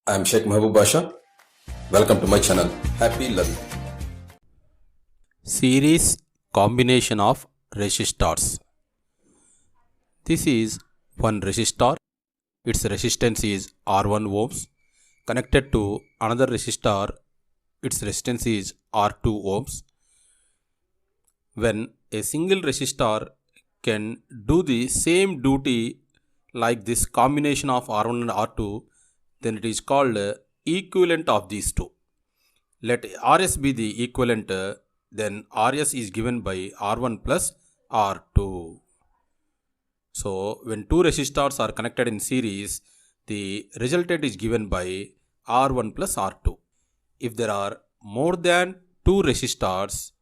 I am Sheikh Mahbub Basha. Welcome to my channel. Happy learning. Series combination of resistors. This is one resistor. Its resistance is R1 ohms connected to another resistor. Its resistance is R2 ohms. When a single resistor can do the same duty like this combination of R1 and R2, then it is called equivalent of these two. Let Rs be the equivalent, then Rs is given by R1 plus R2. So, when two resistors are connected in series, the resultant is given by R1 plus R2. If there are more than two resistors,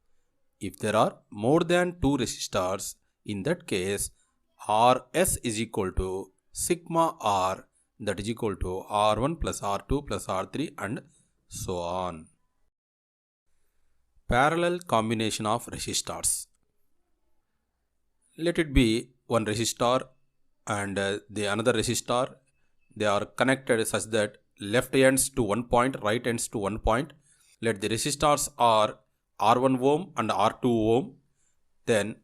in that case, Rs is equal to sigma R, that is equal to R1 plus R2 plus R3 and so on. Parallel combination of resistors. Let it be one resistor and the another resistor. They are connected such that left ends to one point, right ends to one point. Let the resistors are R1 ohm and R2 ohm. Then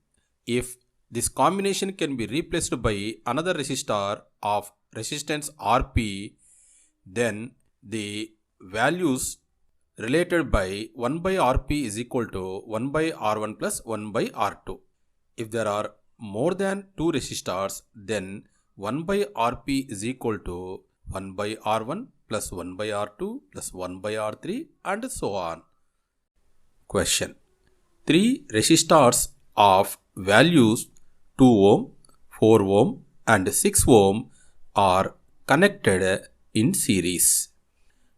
if this combination can be replaced by another resistor of resistance Rp, then the values related by 1 by Rp is equal to 1 by R1 plus 1 by R2. If there are more than two resistors, then 1 by Rp is equal to 1 by R1 plus 1 by R2 plus 1 by R3 and so on. Question. Three resistors of values 2 ohm, 4 ohm and 6 ohm are connected in series.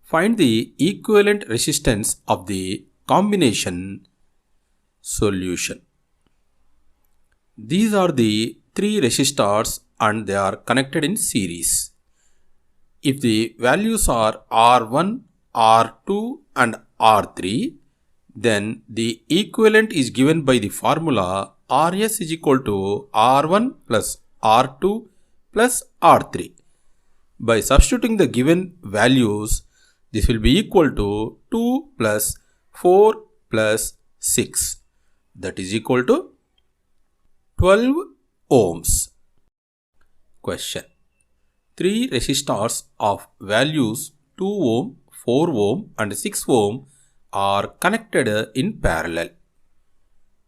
Find the equivalent resistance of the combination. Solution. These are the three resistors and they are connected in series. If the values are R1, R2 and R3, then the equivalent is given by the formula Rs is equal to R1 plus R2 plus R3. By substituting the given values, this will be equal to 2 plus 4 plus 6. That is equal to 12 ohms. Question. Three resistors of values 2 ohm, 4 ohm and 6 ohm are connected in parallel.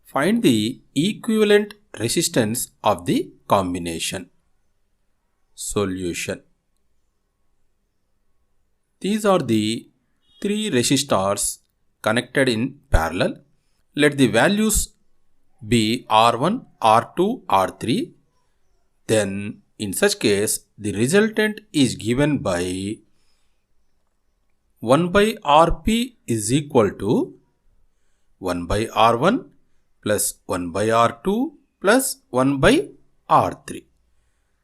Find the equivalent resistance of the combination. Solution. These are the three resistors connected in parallel. Let the values be R1, R2, R3. Then in such case, the resultant is given by 1 by Rp is equal to 1 by R1 plus 1 by R2 plus 1 by R3.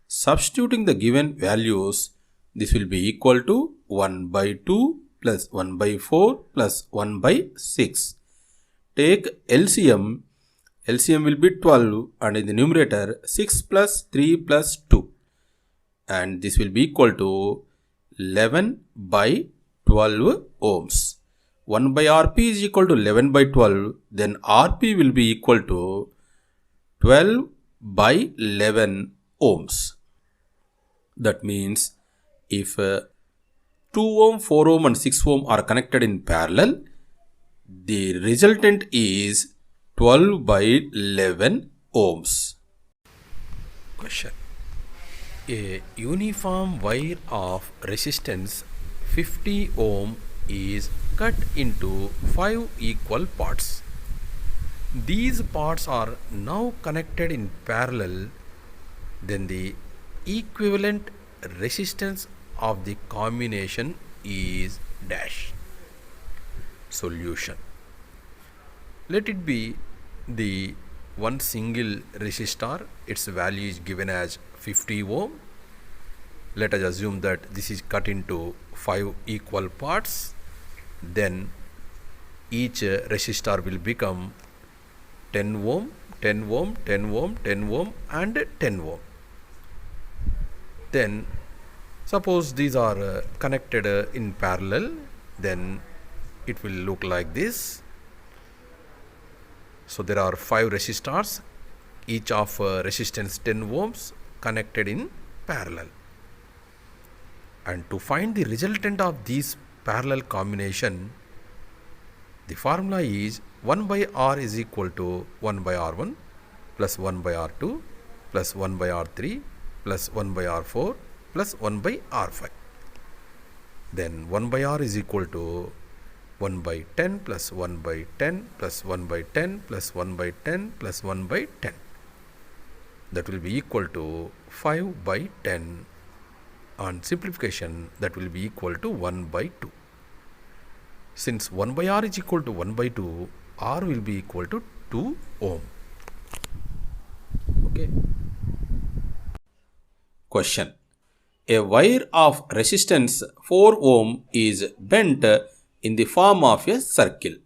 Substituting the given values, this will be equal to 1 by 2 plus 1 by 4 plus 1 by 6. Take LCM. LCM will be 12 and in the numerator 6 plus 3 plus 2. And this will be equal to 11 by 12 ohms. 1 by Rp is equal to 11 by 12. Then Rp will be equal to 12 by 11 ohms. That means if 2 ohm, 4 ohm and 6 ohm are connected in parallel, the resultant is 12 by 11 ohms. Question. A uniform wire of resistance 50 ohm is cut into 5 equal parts. These parts are now connected in parallel. Then the equivalent resistance of the combination is dash. Solution. Let it be the one single resistor. Its value is given as 50 ohm. Let us assume that this is cut into 5 equal parts. Then each resistor will become 10 ohm, 10 ohm, 10 ohm, 10 ohm and 10 ohm. Then Suppose these are connected in parallel, then it will look like this. So there are 5 resistors, each of resistance 10 ohms connected in parallel. And to find the resultant of these parallel combination, the formula is 1 by R is equal to 1 by R1 plus 1 by R2 plus 1 by R3 plus 1 by R4 plus 1 by R5. Then 1 by R is equal to 1 by 10 plus 1 by 10 plus 1 by 10 plus 1 by 10 plus 1 by 10. That will be equal to 5 by 10. On simplification, that will be equal to 1 by 2. Since 1 by R is equal to 1 by 2, R will be equal to 2 ohm. Okay. Question. A wire of resistance 4 ohm is bent in the form of a circle.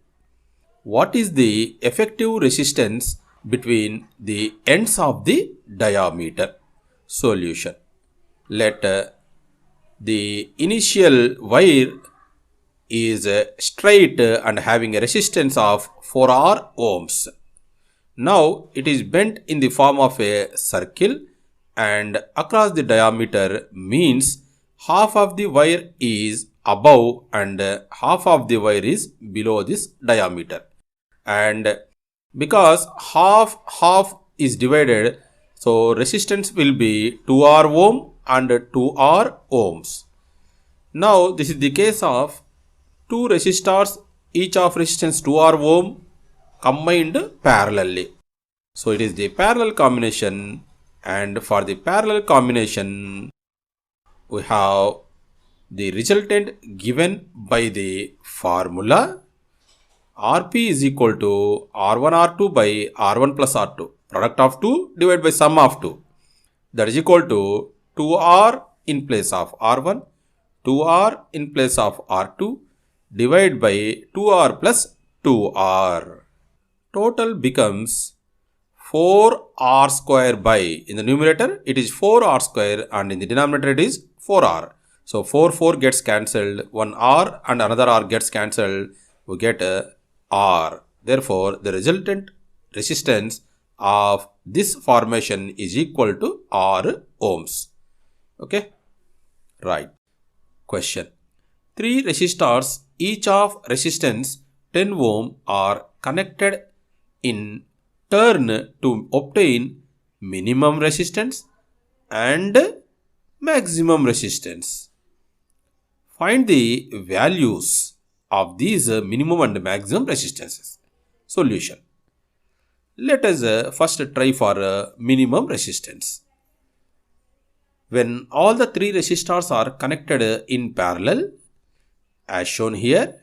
What is the effective resistance between the ends of the diameter? Solution. Let the initial wire is straight and having a resistance of 4R ohms. Now it is bent in the form of a circle and across the diameter, means half of the wire is above and half of the wire is below this diameter. And because half is divided, so resistance will be 2R ohm and 2R ohms. Now this is the case of two resistors, each of resistance 2R ohm combined parallelly. So it is the parallel combination, and for the parallel combination we have the resultant given by the formula Rp is equal to R1 R2 by R1 plus R2, product of 2 divided by sum of 2, that is equal to 2R in place of R1, 2R in place of R2 divided by 2R plus 2R. Total becomes 4R square by, in the numerator it is 4R square and in the denominator it is 4R. So 4 gets cancelled, one R and another R gets cancelled, we get a R. Therefore, the resultant resistance of this formation is equal to R ohms. Okay, right. Question. 3 resistors, each of resistance 10 ohm, are connected in turn to obtain minimum resistance and maximum resistance. Find the values of these minimum and maximum resistances. Solution. Let us first try for minimum resistance. When all the 3 resistors are connected in parallel, as shown here,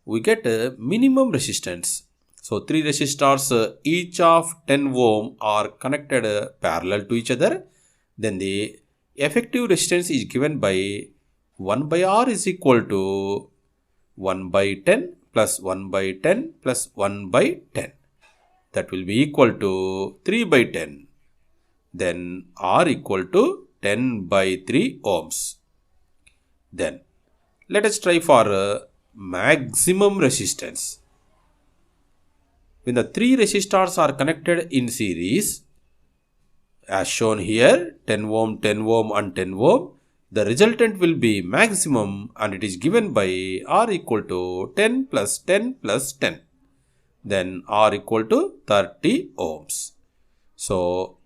we get a minimum resistance. So 3 resistors, each of 10 ohm, are connected parallel to each other. Then the effective resistance is given by 1 by R is equal to 1 by 10 plus 1 by 10 plus 1 by 10. That will be equal to 3 by 10. Then R equal to 10 by 3 ohms. Then let us try for maximum resistance. When the 3 resistors are connected in series, as shown here, 10 ohm, 10 ohm and 10 ohm, the resultant will be maximum and it is given by R equal to 10 plus 10 plus 10. Then R equal to 30 ohms. So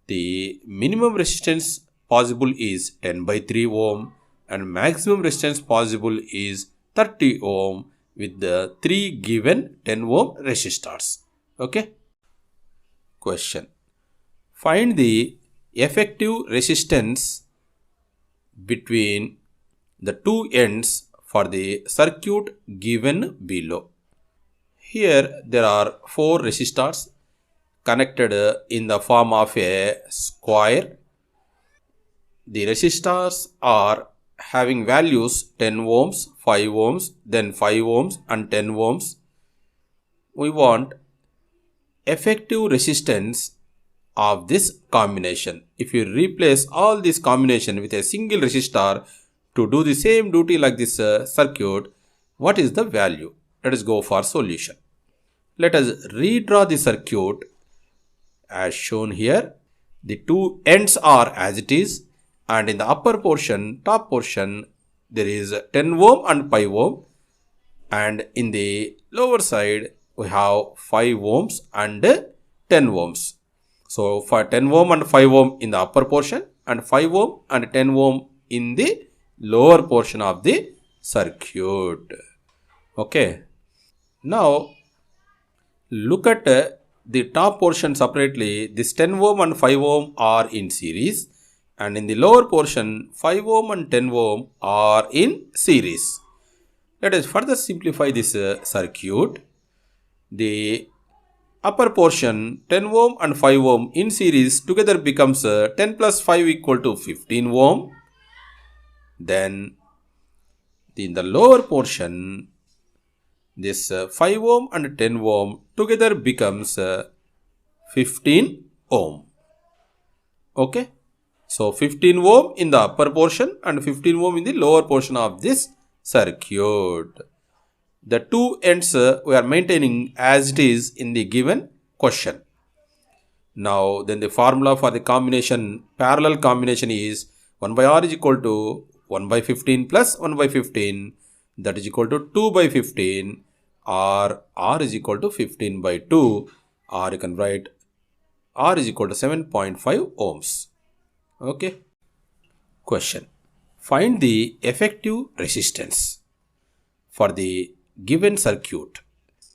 the minimum resistance possible is 10 by 3 ohm and maximum resistance possible is 30 ohm with the 3 given 10 ohm resistors. Okay. Question. Find the effective resistance between the two ends for the circuit given below. Here there are 4 resistors connected in the form of a square. The resistors are having values 10 ohms, 5 ohms, then 5 ohms and 10 ohms. We want effective resistance of this combination. If you replace all this combination with a single resistor to do the same duty like this circuit, what is the value? Let us go for solution. Let us redraw the circuit as shown here. The two ends are as it is, and in the upper portion, top portion, there is 10 ohm and 5 ohm, and in the lower side we have 5 ohms and 10 ohms. So for 10 ohm and 5 ohm in the upper portion and 5 ohm and 10 ohm in the lower portion of the circuit. Okay. Now look at the top portion separately. This 10 ohm and 5 ohm are in series, and in the lower portion 5 ohm and 10 ohm are in series. Let us further simplify this circuit. The upper portion 10 ohm and 5 ohm in series together becomes 10 plus 5 equal to 15 ohm. Then in the lower portion, this 5 ohm and 10 ohm together becomes 15 ohm. Okay. So 15 ohm in the upper portion and 15 ohm in the lower portion of this circuit. The two ends we are maintaining as it is in the given question. Now then the formula for the combination, parallel combination is 1 by R is equal to 1 by 15 plus 1 by 15, that is equal to 2 by 15, or R is equal to 15 by 2, or you can write R is equal to 7.5 ohms. Okay. Question. Find the effective resistance for the given circuit.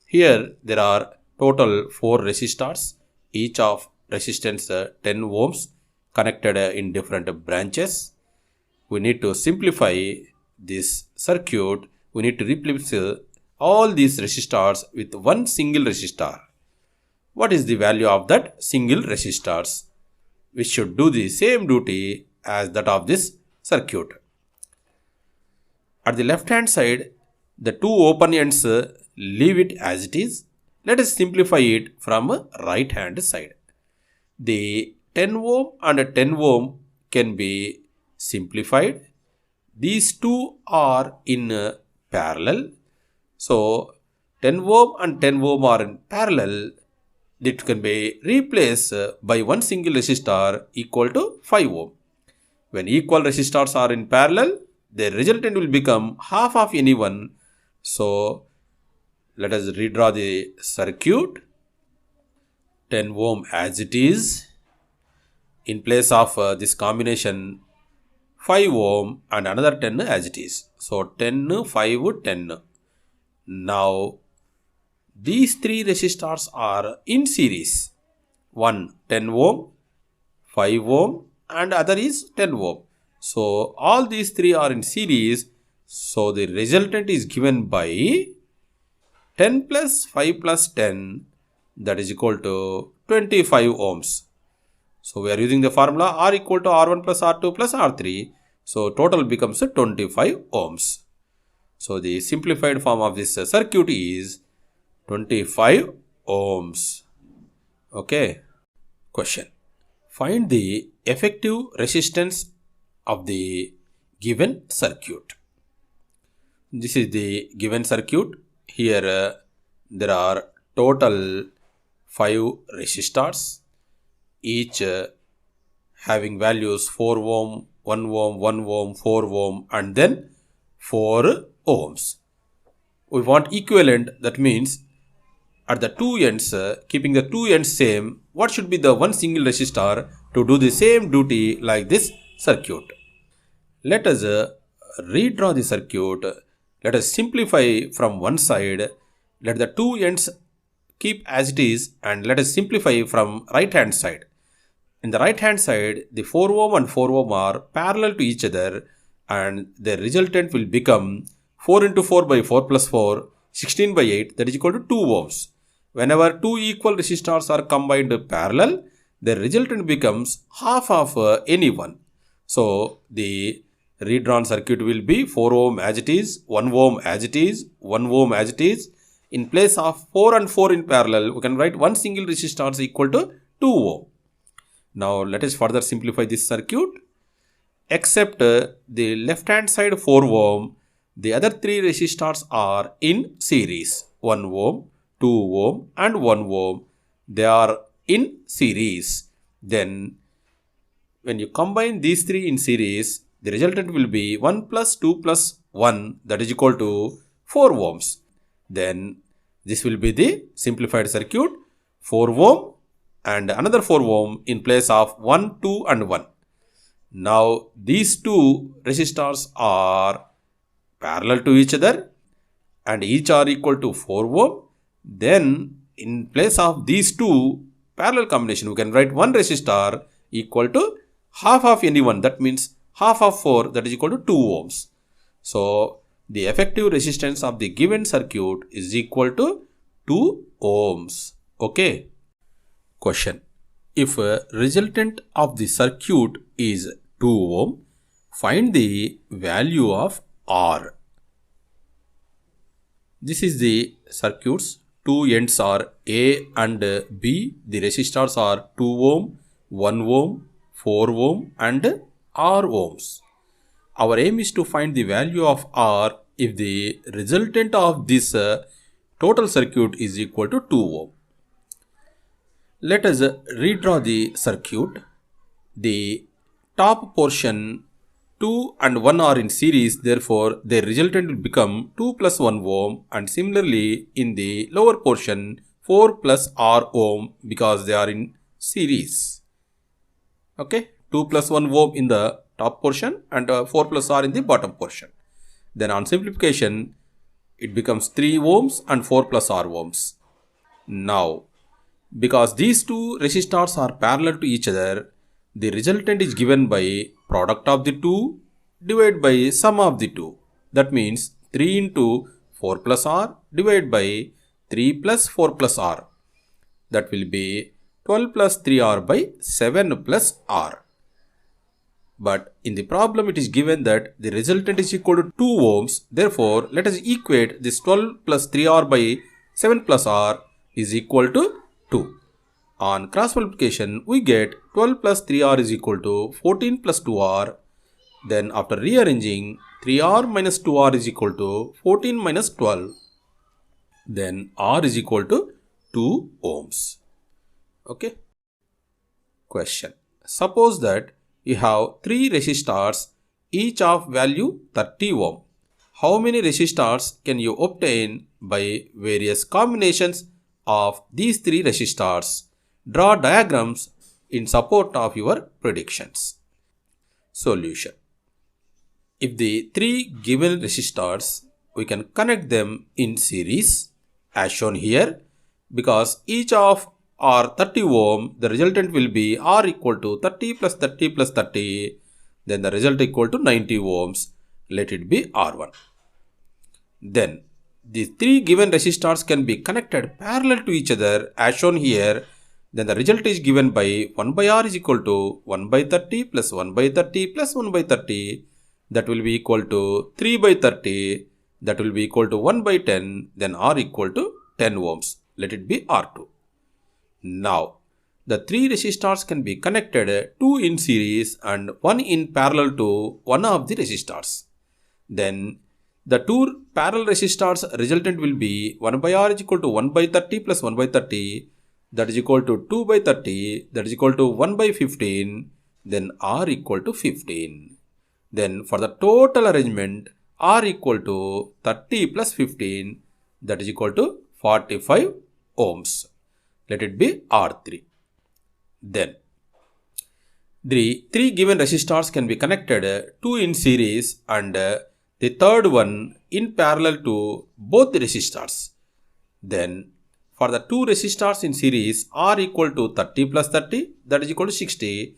Here there are total 4 resistors, each of resistance 10 ohms connected in different branches. We need to simplify this circuit. We need to replace all these resistors with one single resistor. What is the value of that single resistors, which should do the same duty as that of this circuit? At the left hand side, the two open ends, leave it as it is. Let us simplify it from right hand side. The 10 ohm and 10 ohm can be simplified. These two are in parallel. So 10 ohm and 10 ohm are in parallel. It can be replaced by one single resistor equal to 5 ohm. When equal resistors are in parallel, the resultant will become half of any one. So let us redraw the circuit. 10 ohm as it is. In place of this combination 5 ohm and another 10 as it is. So 10, 5, 10. Now these three resistors are in series. One 10 ohm, 5 ohm and other is 10 ohm. So all these three are in series. So the resultant is given by 10 plus 5 plus 10, that is equal to 25 ohms. So we are using the formula R equal to R1 plus R2 plus R3. So total becomes 25 ohms. So the simplified form of this circuit is 25 ohms. Okay. Question. Find the effective resistance of the given circuit. This is the given circuit. Here there are total 5 resistors, each having values 4 ohm, 1 ohm, 1 ohm, 4 ohm and then 4 ohms. We want equivalent, that means at the two ends, keeping the two ends same, what should be the one single resistor to do the same duty like this circuit? Let us redraw the circuit. Let us simplify from one side. Let the two ends keep as it is and let us simplify from right hand side. In the right hand side, the 4 ohm and 4 ohm are parallel to each other and the resultant will become 4 into 4 by 4 plus 4, 16 by 8, that is equal to 2 ohms. Whenever two equal resistors are combined parallel, the resultant becomes half of any one. So the redrawn circuit will be 4 ohm as it is, 1 ohm as it is, 1 ohm as it is. In place of 4 and 4 in parallel, we can write one single resistor is equal to 2 ohm. Now let us further simplify this circuit. Except the left hand side 4 ohm, the other 3 resistors are in series. 1 ohm, 2 ohm and 1 ohm. They are in series. Then when you combine these 3 in series, the resultant will be 1 plus 2 plus 1, that is equal to 4 ohms. Then this will be the simplified circuit. 4 ohm and another 4 ohm in place of 1, 2 and 1. Now these two resistors are parallel to each other and each are equal to 4 ohm. Then in place of these two parallel combination, we can write one resistor equal to half of any one. That means half of 4, that is equal to 2 ohms. So the effective resistance of the given circuit is equal to 2 ohms. Okay. Question. If a resultant of the circuit is 2 ohm, find the value of R. This is the circuits. Two ends are A and B. The resistors are 2 ohm, 1 ohm, 4 ohm and R ohms. Our aim is to find the value of R if the resultant of this total circuit is equal to 2 ohm. Let us redraw the circuit. The top portion 2 and 1 are in series, therefore their resultant will become 2 plus 1 ohm, and similarly in the lower portion 4 plus R ohm because they are in series. Okay, 2 plus 1 ohm in the top portion and 4 plus R in the bottom portion. Then on simplification it becomes 3 ohms and 4 plus R ohms. Now because these two resistors are parallel to each other, the resultant is given by product of the two divided by sum of the two. That means 3 into 4 plus R divided by 3 plus 4 plus R. That will be 12 plus 3R by 7 plus R. But in the problem it is given that the resultant is equal to 2 ohms. Therefore, let us equate this 12 plus 3R by 7 plus R is equal to 2. On cross multiplication, we get 12 plus 3R is equal to 14 plus 2R. Then after rearranging, 3R minus 2R is equal to 14 minus 12. Then R is equal to 2 ohms. Okay. Question. Suppose that you have 3 resistors, each of value 30 ohm. How many resistors can you obtain by various combinations of these 3 resistors? Draw diagrams in support of your predictions. Solution. If the 3 given resistors, we can connect them in series as shown here. Because each of are 30 ohm, the resultant will be R equal to 30 plus 30 plus 30. Then the result equal to 90 ohms. Let it be R1. Then the 3 given resistors can be connected parallel to each other as shown here. Then the result is given by 1 by R is equal to 1 by 30 plus 1 by 30 plus 1 by 30. That will be equal to 3 by 30. That will be equal to 1 by 10. Then R equal to 10 ohms. Let it be R2. Now, the 3 resistors can be connected 2 in series and 1 in parallel to one of the resistors. Then the 2 parallel resistors resultant will be 1 by R is equal to 1 by 30 plus 1 by 30. That is equal to 2 by 30. That is equal to 1 by 15. Then R equal to 15. Then for the total arrangement, R equal to 30 plus 15. That is equal to 45 ohms. Let it be R3. Then the 3 given resistors can be connected 2 in series and the third one in parallel to both the resistors. Then for the 2 resistors in series, R equal to 30 plus 30, that is equal to 60.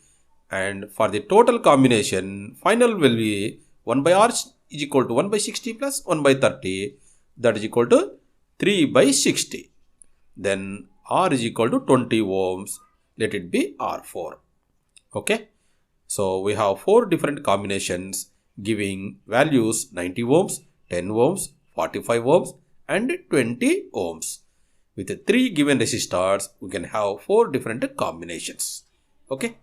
And for the total combination, final will be 1 by R is equal to 1 by 60 plus 1 by 30, that is equal to 3 by 60. Then R is equal to 20 ohms. Let it be R4. Okay. So we have 4 different combinations giving values 90 ohms, 10 ohms, 45 ohms and 20 ohms. With the 3 given resistors, we can have 4 different combinations. Okay.